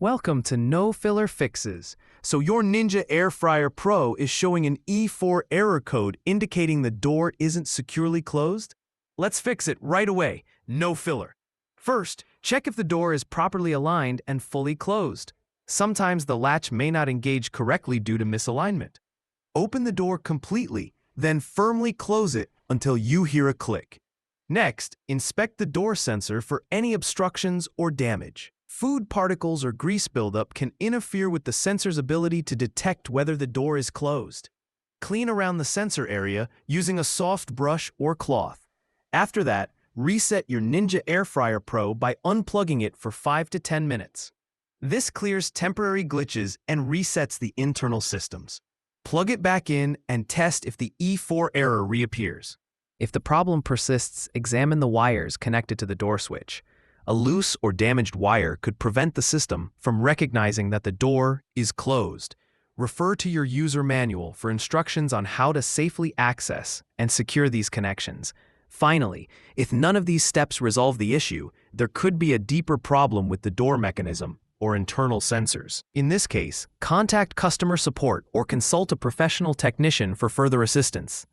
Welcome to No Filler Fixes. So your Ninja Air Fryer Pro is showing an E4 error code indicating the door isn't securely closed? Let's fix it right away, no filler. First, check if the door is properly aligned and fully closed. Sometimes the latch may not engage correctly due to misalignment. Open the door completely, then firmly close it until you hear a click. Next, inspect the door sensor for any obstructions or damage. Food particles or grease buildup can interfere with the sensor's ability to detect whether the door is closed. Clean around the sensor area using a soft brush or cloth. After that, reset your Ninja Air Fryer Pro by unplugging it for 5 to 10 minutes. This clears temporary glitches and resets the internal systems. Plug it back in and test if the E4 error reappears. If the problem persists, examine the wires connected to the door switch. A loose or damaged wire could prevent the system from recognizing that the door is closed. Refer to your user manual for instructions on how to safely access and secure these connections. Finally, if none of these steps resolve the issue, there could be a deeper problem with the door mechanism or internal sensors. In this case, contact customer support or consult a professional technician for further assistance.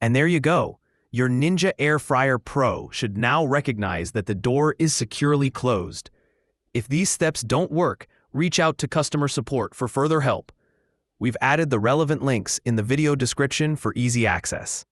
And there you go. Your Ninja Air Fryer Pro should now recognize that the door is securely closed. If these steps don't work, reach out to customer support for further help. We've added the relevant links in the video description for easy access.